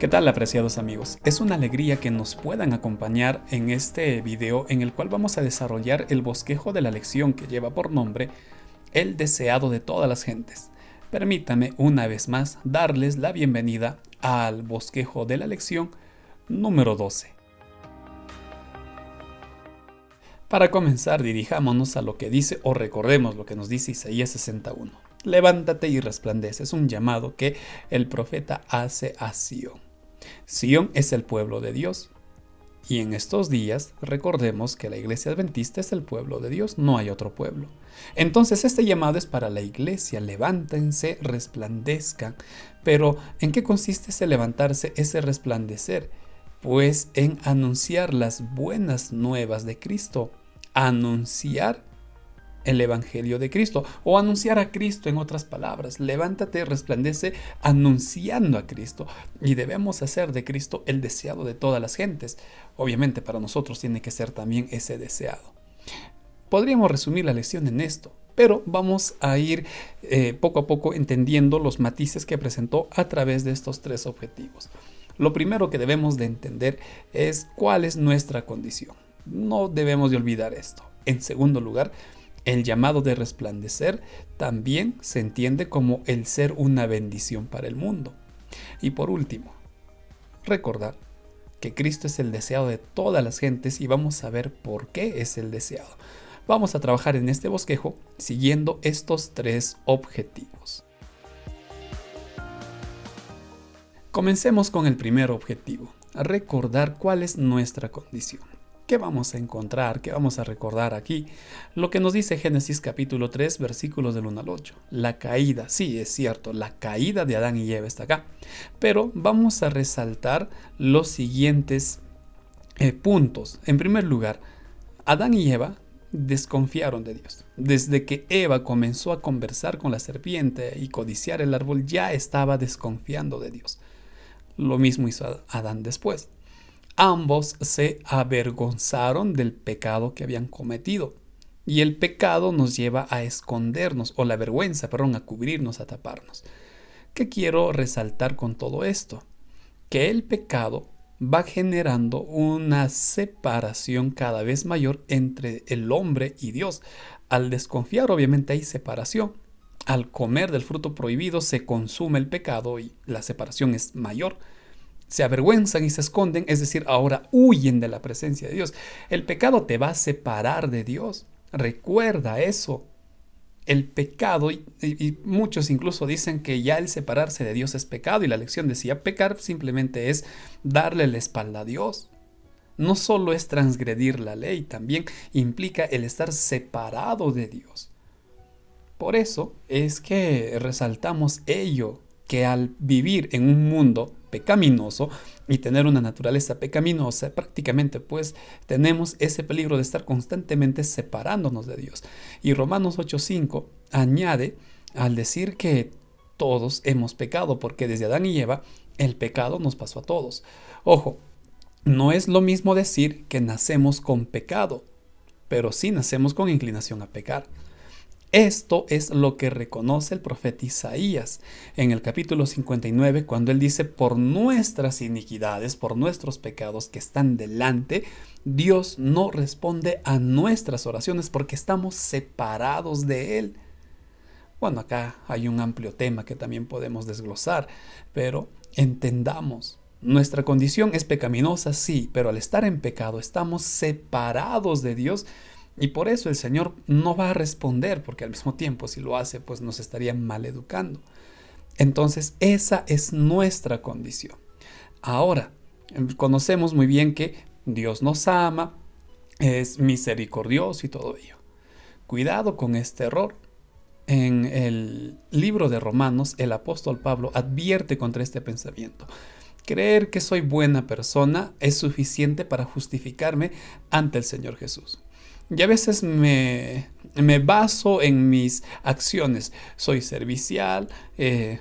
¿Qué tal, apreciados amigos? Es una alegría que nos puedan acompañar en este video en el cual vamos a desarrollar el bosquejo de la lección que lleva por nombre El deseado de todas las gentes. Permítame una vez más darles la bienvenida al bosquejo de la lección número 12. Para comenzar, dirijámonos a lo que dice o recordemos lo que nos dice Isaías 61. Levántate y resplandece. Es un llamado que el profeta hace a Sión. Sión es el pueblo de Dios. Y en estos días recordemos que la iglesia adventista es el pueblo de Dios, no hay otro pueblo. Entonces este llamado es para la iglesia: levántense, resplandezcan. Pero ¿en qué consiste ese levantarse, ese resplandecer? Pues en anunciar las buenas nuevas de Cristo, anunciar el Evangelio de Cristo, o anunciar a Cristo. En otras palabras, levántate, resplandece anunciando a Cristo, y debemos hacer de Cristo el deseado de todas las gentes. Obviamente para nosotros tiene que ser también ese deseado. Podríamos resumir la lección en esto, pero vamos a ir poco a poco entendiendo los matices que presentó a través de estos tres objetivos. Lo primero que debemos de entender es cuál es nuestra condición. No debemos de olvidar esto. En segundo lugar, el llamado de resplandecer también se entiende como el ser una bendición para el mundo. Y por último, recordar que Cristo es el deseado de todas las gentes, y vamos a ver por qué es el deseado. Vamos a trabajar en este bosquejo siguiendo estos tres objetivos. Comencemos con el primer objetivo: recordar cuál es nuestra condición. ¿Qué vamos a encontrar? ¿Qué vamos a recordar aquí? Lo que nos dice Génesis capítulo 3, versículos del 1 al 8. La caída, sí, es cierto, la caída de Adán y Eva está acá. Pero vamos a resaltar los siguientes puntos. En primer lugar, Adán y Eva desconfiaron de Dios. Desde que Eva comenzó a conversar con la serpiente y codiciar el árbol, ya estaba desconfiando de Dios. Lo mismo hizo Adán después. Ambos se avergonzaron del pecado que habían cometido. Y el pecado nos lleva a escondernos, o la vergüenza, perdón, a cubrirnos, a taparnos. ¿Qué quiero resaltar con todo esto? Que el pecado va generando una separación cada vez mayor entre el hombre y Dios. Al desconfiar, obviamente hay separación. Al comer del fruto prohibido se consume el pecado y la separación es mayor. Se avergüenzan y se esconden, es decir, ahora huyen de la presencia de Dios. El pecado te va a separar de Dios. Recuerda eso. El pecado, y muchos incluso dicen que ya el separarse de Dios es pecado, y la lección decía: pecar simplemente es darle la espalda a Dios. No solo es transgredir la ley, también implica el estar separado de Dios. Por eso es que resaltamos ello, que al vivir en un mundo pecaminoso y tener una naturaleza pecaminosa, prácticamente pues tenemos ese peligro de estar constantemente separándonos de Dios. Y Romanos 8:5 añade al decir que todos hemos pecado, porque desde Adán y Eva el pecado nos pasó a todos. Ojo, no es lo mismo decir que nacemos con pecado, pero sí nacemos con inclinación a pecar. Esto es lo que reconoce el profeta Isaías en el capítulo 59, cuando él dice: por nuestras iniquidades, por nuestros pecados que están delante, Dios no responde a nuestras oraciones porque estamos separados de Él. Bueno, acá hay un amplio tema que también podemos desglosar, pero entendamos. Nuestra condición es pecaminosa, sí, pero al estar en pecado estamos separados de Dios. Y por eso el Señor no va a responder, porque al mismo tiempo, si lo hace, pues nos estaría mal educando. Entonces, esa es nuestra condición. Ahora, conocemos muy bien que Dios nos ama, es misericordioso y todo ello. Cuidado con este error. En el libro de Romanos, el apóstol Pablo advierte contra este pensamiento. Creer que soy buena persona es suficiente para justificarme ante el Señor Jesús. Y a veces me baso en mis acciones. Soy servicial,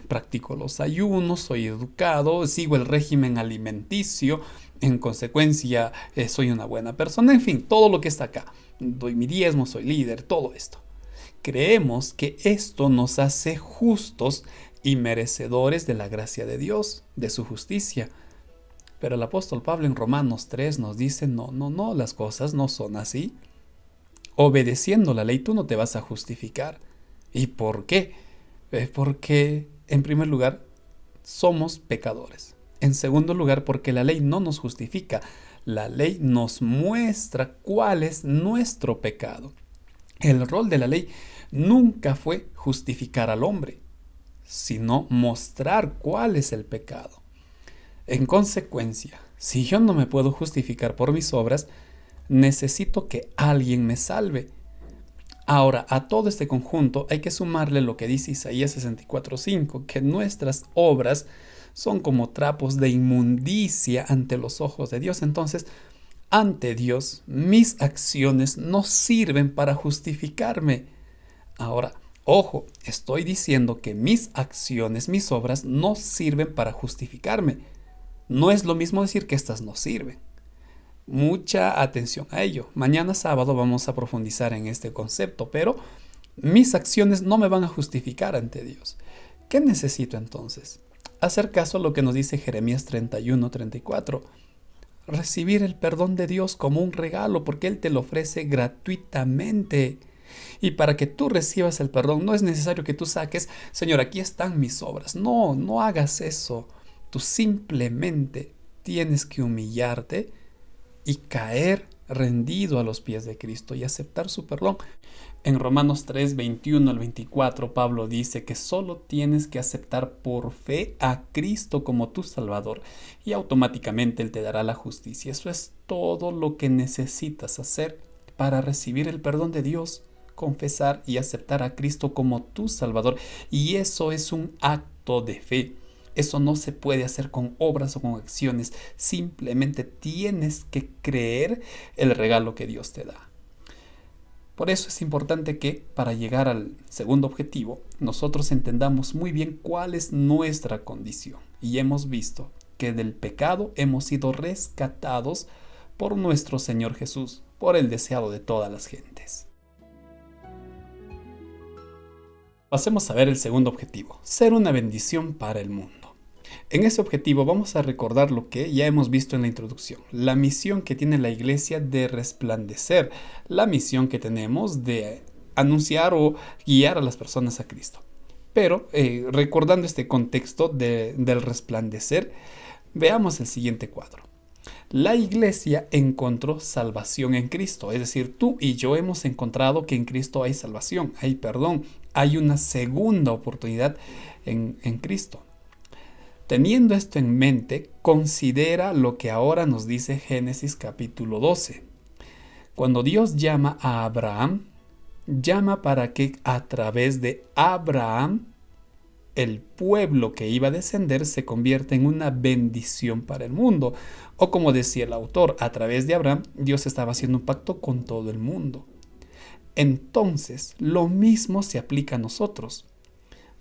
practico los ayunos, soy educado, sigo el régimen alimenticio, en consecuencia soy una buena persona. En fin, todo lo que está acá. Doy mi diezmo, soy líder, todo esto. Creemos que esto nos hace justos y merecedores de la gracia de Dios, de su justicia. Pero el apóstol Pablo en Romanos 3 nos dice, no, las cosas no son así. Obedeciendo la ley tú no te vas a justificar. ¿Y por qué? Porque, en primer lugar, somos pecadores. En segundo lugar, porque la ley no nos justifica. La ley nos muestra cuál es nuestro pecado. El rol de la ley nunca fue justificar al hombre, sino mostrar cuál es el pecado. En consecuencia, si yo no me puedo justificar por mis obras, necesito que alguien me salve. Ahora, a todo este conjunto hay que sumarle lo que dice Isaías 64:5, que nuestras obras son como trapos de inmundicia ante los ojos de Dios. Entonces, ante Dios, mis acciones no sirven para justificarme. Ahora, ojo, estoy diciendo que mis acciones, mis obras, no sirven para justificarme. No es lo mismo decir que estas no sirven. Mucha atención a ello. Mañana sábado vamos a profundizar en este concepto, pero mis acciones no me van a justificar ante Dios. ¿Qué necesito entonces? Hacer caso a lo que nos dice Jeremías 31:34. Recibir el perdón de Dios como un regalo, porque Él te lo ofrece gratuitamente. Y para que tú recibas el perdón, no es necesario que tú saques, Señor, aquí están mis obras. No, no hagas eso. Tú simplemente tienes que humillarte y caer rendido a los pies de Cristo y aceptar su perdón. En Romanos 3:21 al 24, Pablo dice que solo tienes que aceptar por fe a Cristo como tu Salvador y automáticamente Él te dará la justicia. Eso es todo lo que necesitas hacer para recibir el perdón de Dios, confesar y aceptar a Cristo como tu Salvador. Y eso es un acto de fe. Eso no se puede hacer con obras o con acciones. Simplemente tienes que creer el regalo que Dios te da. Por eso es importante que, para llegar al segundo objetivo, nosotros entendamos muy bien cuál es nuestra condición. Y hemos visto que del pecado hemos sido rescatados por nuestro Señor Jesús, por el deseado de todas las gentes. Pasemos a ver el segundo objetivo, ser una bendición para el mundo. En ese objetivo vamos a recordar lo que ya hemos visto en la introducción, la misión que tiene la iglesia de resplandecer, la misión que tenemos de anunciar o guiar a las personas a Cristo. Pero recordando este contexto del resplandecer, veamos el siguiente cuadro. La iglesia encontró salvación en Cristo, es decir, tú y yo hemos encontrado que en Cristo hay salvación, hay perdón, hay una segunda oportunidad en Cristo. Teniendo esto en mente, considera lo que ahora nos dice Génesis capítulo 12. Cuando Dios llama a Abraham, llama para que a través de Abraham, el pueblo que iba a descender se convierta en una bendición para el mundo. O como decía el autor, a través de Abraham, Dios estaba haciendo un pacto con todo el mundo. Entonces, lo mismo se aplica a nosotros.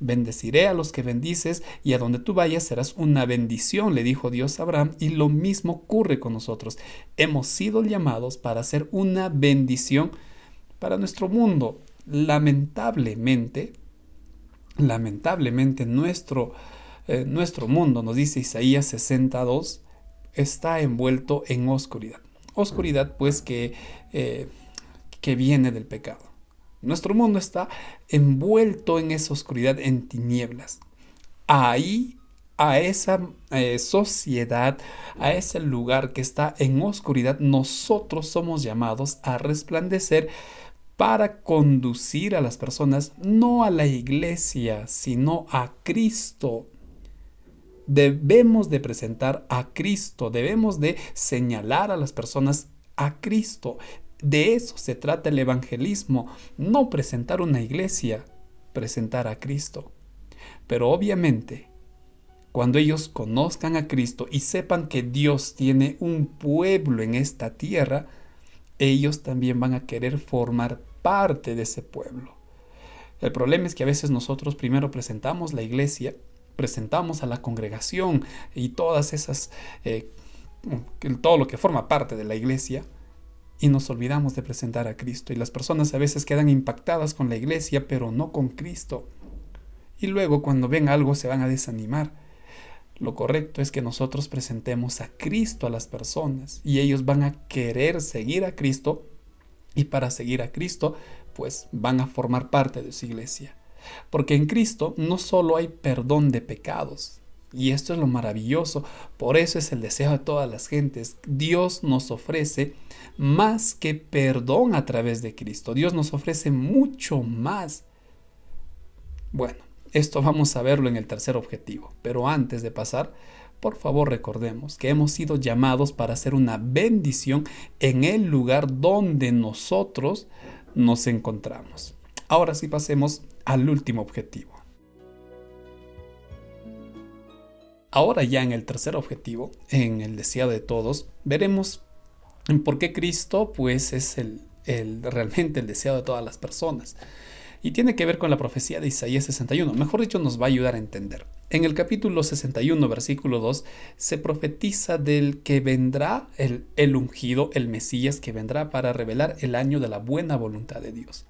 Bendeciré a los que bendices y a donde tú vayas serás una bendición, le dijo Dios a Abraham, y lo mismo ocurre con nosotros. Hemos sido llamados para ser una bendición para nuestro mundo. Lamentablemente nuestro mundo, nos dice Isaías 62, está envuelto en oscuridad. Oscuridad pues que viene del pecado. Nuestro mundo está envuelto en esa oscuridad, en tinieblas. Ahí, a esa sociedad, a ese lugar que está en oscuridad, nosotros somos llamados a resplandecer para conducir a las personas, no a la iglesia, sino a Cristo. Debemos de presentar a Cristo, debemos de señalar a las personas a Cristo. De eso se trata el evangelismo, no presentar una iglesia, presentar a Cristo. Pero obviamente, cuando ellos conozcan a Cristo y sepan que Dios tiene un pueblo en esta tierra, ellos también van a querer formar parte de ese pueblo. El problema es que a veces nosotros primero presentamos la iglesia, presentamos a la congregación y todas esas, todo lo que forma parte de la iglesia, y nos olvidamos de presentar a Cristo. Y las personas a veces quedan impactadas con la iglesia, pero no con Cristo. Y luego cuando ven algo se van a desanimar. Lo correcto es que nosotros presentemos a Cristo a las personas y ellos van a querer seguir a Cristo, y para seguir a Cristo, pues van a formar parte de su iglesia. Porque en Cristo no solo hay perdón de pecados, y esto es lo maravilloso, por eso es el deseo de todas las gentes. Dios nos ofrece más que perdón a través de Cristo. Dios nos ofrece mucho más. Bueno, esto vamos a verlo en el tercer objetivo, pero antes de pasar, por favor recordemos que hemos sido llamados para hacer una bendición en el lugar donde nosotros nos encontramos. Ahora sí pasemos al último objetivo. Ahora ya en el tercer objetivo, en el deseado de todos, veremos por qué Cristo pues es realmente el deseado de todas las personas. Y tiene que ver con la profecía de Isaías 61. Mejor dicho, nos va a ayudar a entender. En el capítulo 61, versículo 2, se profetiza del que vendrá el ungido, el Mesías, que vendrá para revelar el año de la buena voluntad de Dios.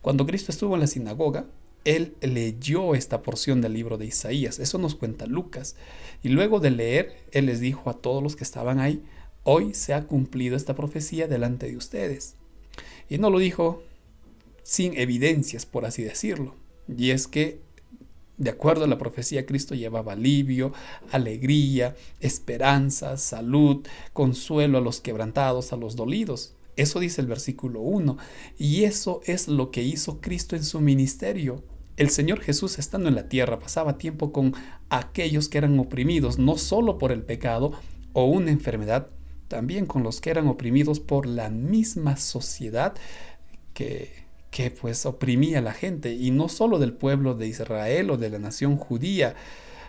Cuando Cristo estuvo en la sinagoga, él leyó esta porción del libro de Isaías. Eso nos cuenta Lucas. Y luego de leer, él les dijo a todos los que estaban ahí: hoy se ha cumplido esta profecía delante de ustedes. Y no lo dijo sin evidencias, por así decirlo. Y es que, de acuerdo a la profecía, Cristo llevaba alivio, alegría, esperanza, salud, consuelo a los quebrantados, a los dolidos. Eso dice el versículo 1. Y eso es lo que hizo Cristo en su ministerio. El Señor Jesús, estando en la tierra, pasaba tiempo con aquellos que eran oprimidos, no solo por el pecado o una enfermedad, también con los que eran oprimidos por la misma sociedad que pues oprimía a la gente, y no solo del pueblo de Israel o de la nación judía.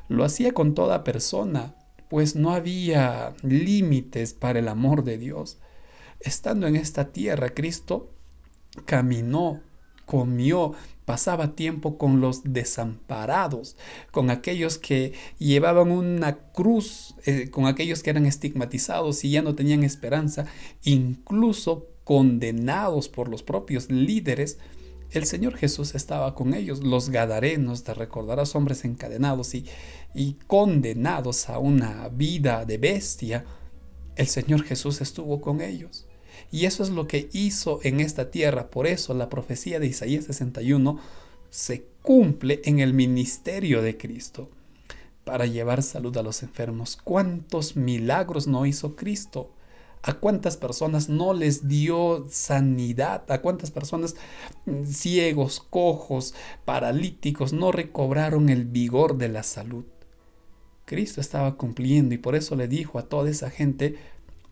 Lo hacía con toda persona, pues no había límites para el amor de Dios. Estando en esta tierra, Cristo caminó, comió, pasaba tiempo con los desamparados, con aquellos que llevaban una cruz, con aquellos que eran estigmatizados y ya no tenían esperanza, incluso condenados por los propios líderes. El Señor Jesús estaba con ellos. Los gadarenos, te recordarás, hombres encadenados y condenados a una vida de bestia. El Señor Jesús estuvo con ellos. Y eso es lo que hizo en esta tierra. Por eso la profecía de Isaías 61 se cumple en el ministerio de Cristo, para llevar salud a los enfermos. ¿Cuántos milagros no hizo Cristo? ¿A cuántas personas no les dio sanidad? ¿A cuántas personas, ciegos, cojos, paralíticos, no recobraron el vigor de la salud? Cristo estaba cumpliendo, y por eso le dijo a toda esa gente: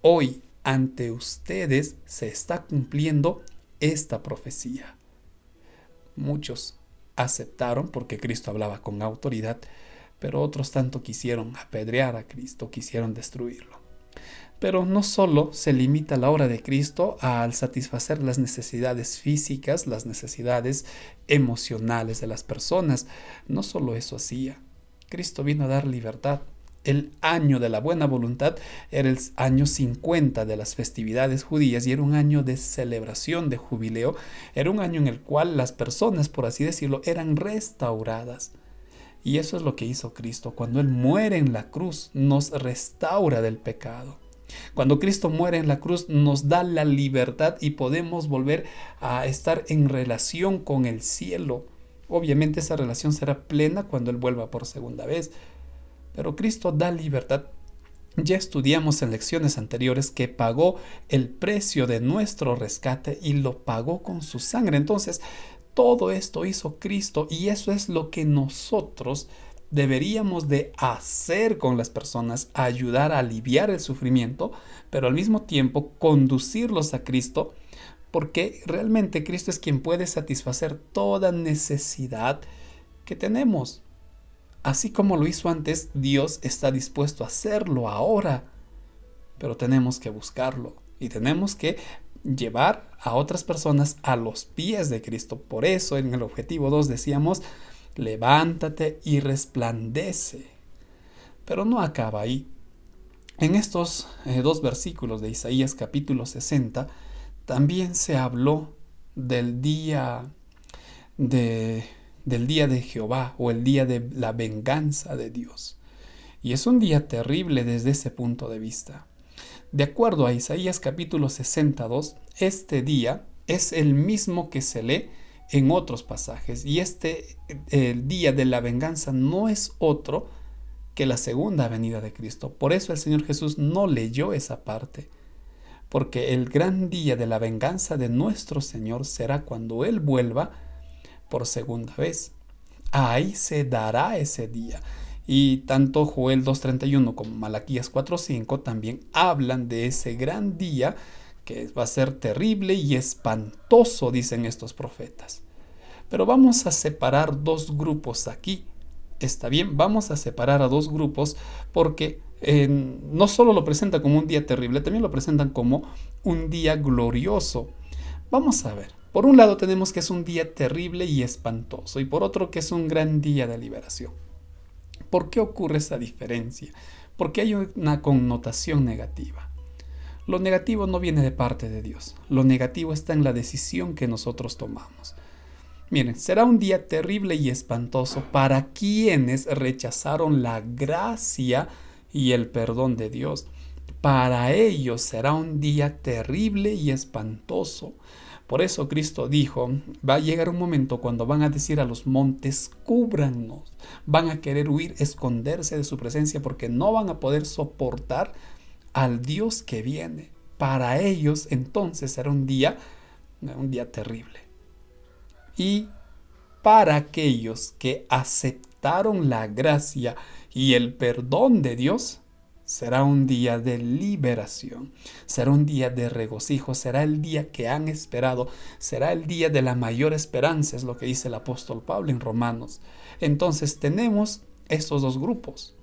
hoy ante ustedes se está cumpliendo esta profecía. Muchos aceptaron porque Cristo hablaba con autoridad, pero otros tanto quisieron apedrear a Cristo, quisieron destruirlo. Pero no solo se limita la obra de Cristo al satisfacer las necesidades físicas, las necesidades emocionales de las personas. No solo eso hacía. Cristo vino a dar libertad. El año de la buena voluntad era el año 50 de las festividades judías, y era un año de celebración, de jubileo. Era un año en el cual las personas, por así decirlo, eran restauradas. Y eso es lo que hizo Cristo. Cuando Él muere en la cruz, nos restaura del pecado. Cuando Cristo muere en la cruz, nos da la libertad y podemos volver a estar en relación con el cielo. Obviamente esa relación será plena cuando Él vuelva por segunda vez. Pero Cristo da libertad. Ya estudiamos en lecciones anteriores que pagó el precio de nuestro rescate y lo pagó con su sangre. Entonces, todo esto hizo Cristo, y eso es lo que nosotros deberíamos de hacer con las personas: ayudar a aliviar el sufrimiento, pero al mismo tiempo conducirlos a Cristo, porque realmente Cristo es quien puede satisfacer toda necesidad que tenemos. Así como lo hizo antes, Dios está dispuesto a hacerlo ahora, pero tenemos que buscarlo y tenemos que llevar a otras personas a los pies de Cristo. Por eso en el objetivo 2 decíamos: levántate y resplandece. Pero no acaba ahí. En estos dos versículos de Isaías capítulo 60 también se habló del día de Jehová, o el día de la venganza de Dios. Y es un día terrible desde ese punto de vista. De acuerdo a Isaías capítulo 62, este día es el mismo que se lee en otros pasajes. Y el día de la venganza no es otro que la segunda venida de Cristo. Por eso el Señor Jesús no leyó esa parte. Porque el gran día de la venganza de nuestro Señor será cuando Él vuelva por segunda vez. Ahí se dará ese día. Y tanto Joel 2:31 como Malaquías 4:5 también hablan de ese gran día que va a ser terrible y espantoso, dicen estos profetas. Pero vamos a separar dos grupos aquí. Está bien, vamos a separar a dos grupos porque no solo lo presentan como un día terrible, también lo presentan como un día glorioso. Vamos a ver. Por un lado tenemos que es un día terrible y espantoso y por otro que es un gran día de liberación. ¿Por qué ocurre esa diferencia? Porque hay una connotación negativa. Lo negativo no viene de parte de Dios. Lo negativo está en la decisión que nosotros tomamos. Miren, será un día terrible y espantoso para quienes rechazaron la gracia y el perdón de Dios. Para ellos será un día terrible y espantoso. Por eso Cristo dijo, va a llegar un momento cuando van a decir a los montes, cúbranos. Van a querer huir, esconderse de su presencia porque no van a poder soportar al Dios que viene. Para ellos entonces será un día terrible. Y para aquellos que aceptaron la gracia y el perdón de Dios, será un día de liberación, será un día de regocijo, será el día que han esperado, será el día de la mayor esperanza, es lo que dice el apóstol Pablo en Romanos. Entonces tenemos estos dos grupos.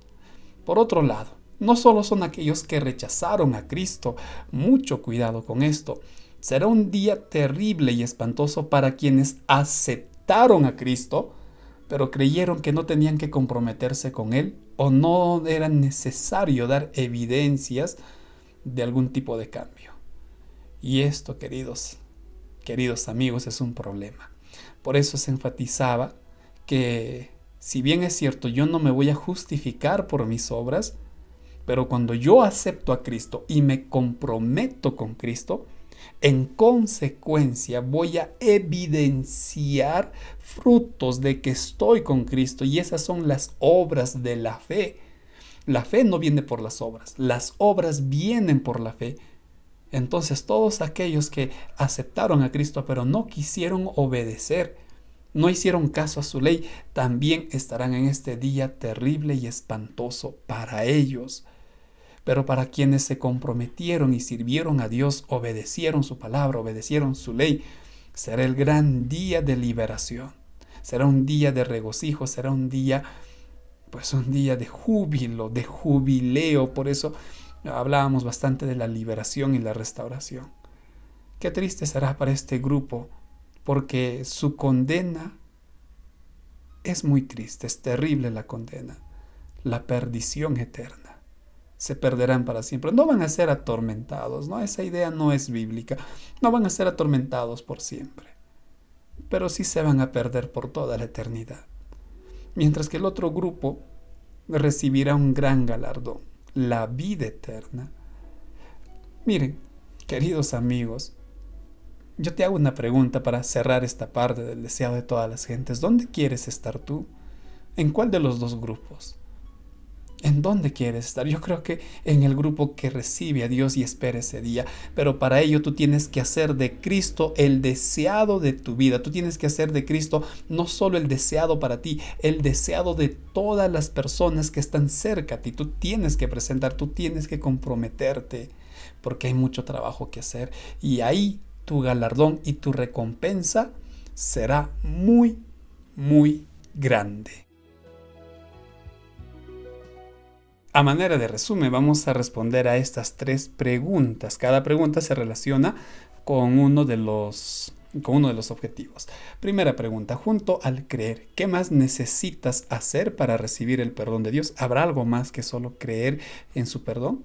Por otro lado, no solo son aquellos que rechazaron a Cristo, mucho cuidado con esto. Será un día terrible y espantoso para quienes aceptaron a Cristo, pero creyeron que no tenían que comprometerse con Él o no era necesario dar evidencias de algún tipo de cambio. Y esto, queridos amigos, es un problema. Por eso se enfatizaba que, si bien es cierto, yo no me voy a justificar por mis obras, pero cuando yo acepto a Cristo y me comprometo con Cristo, en consecuencia voy a evidenciar frutos de que estoy con Cristo y esas son las obras de la fe. La fe no viene por las obras vienen por la fe. Entonces todos aquellos que aceptaron a Cristo pero no quisieron obedecer, no hicieron caso a su ley, también estarán en este día terrible y espantoso para ellos. Pero para quienes se comprometieron y sirvieron a Dios, obedecieron su palabra, obedecieron su ley, será el gran día de liberación. Será un día de regocijo, será un día de júbilo, de jubileo. Por eso hablábamos bastante de la liberación y la restauración. Qué triste será para este grupo, porque su condena es muy triste, es terrible la condena, la perdición eterna. Se perderán para siempre. No van a ser atormentados, ¿no? Esa idea no es bíblica. No van a ser atormentados por siempre. Pero sí se van a perder por toda la eternidad. Mientras que el otro grupo recibirá un gran galardón, la vida eterna. Miren, queridos amigos, yo te hago una pregunta para cerrar esta parte del deseo de todas las gentes. ¿Dónde quieres estar tú? ¿En cuál de los dos grupos? ¿En dónde quieres estar? Yo creo que en el grupo que recibe a Dios y espera ese día. Pero para ello tú tienes que hacer de Cristo el deseado de tu vida. Tú tienes que hacer de Cristo no solo el deseado para ti, el deseado de todas las personas que están cerca a ti. Tú tienes que presentar, tú tienes que comprometerte, porque hay mucho trabajo que hacer. Y ahí tu galardón y tu recompensa será muy, muy grande. A manera de resumen, vamos a responder a estas 3 preguntas. Cada pregunta se relaciona con uno de los objetivos. Primera pregunta, junto al creer, ¿qué más necesitas hacer para recibir el perdón de Dios? ¿Habrá algo más que solo creer en su perdón?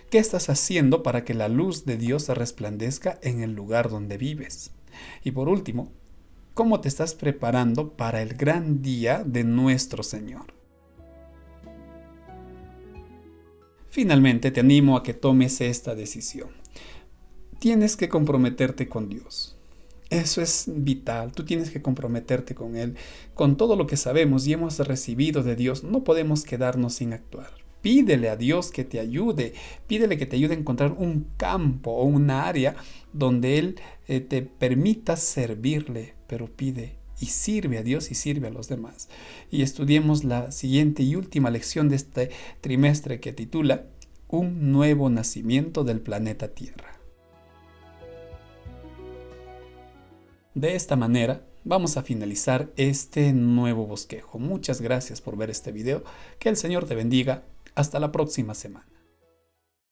¿Qué estás haciendo para que la luz de Dios resplandezca en el lugar donde vives? Y por último, ¿cómo te estás preparando para el gran día de nuestro Señor? Finalmente, te animo a que tomes esta decisión. Tienes que comprometerte con Dios. Eso es vital. Tú tienes que comprometerte con Él. Con todo lo que sabemos y hemos recibido de Dios, no podemos quedarnos sin actuar. Pídele a Dios que te ayude. Pídele que te ayude a encontrar un campo o una área donde Él te permita servirle. Pero pide y sirve a Dios y sirve a los demás. Y estudiemos la siguiente y última lección de este trimestre, que titula Un nuevo nacimiento del planeta Tierra. De esta manera vamos a finalizar este nuevo bosquejo. Muchas gracias por ver este video. Que el Señor te bendiga. Hasta la próxima semana.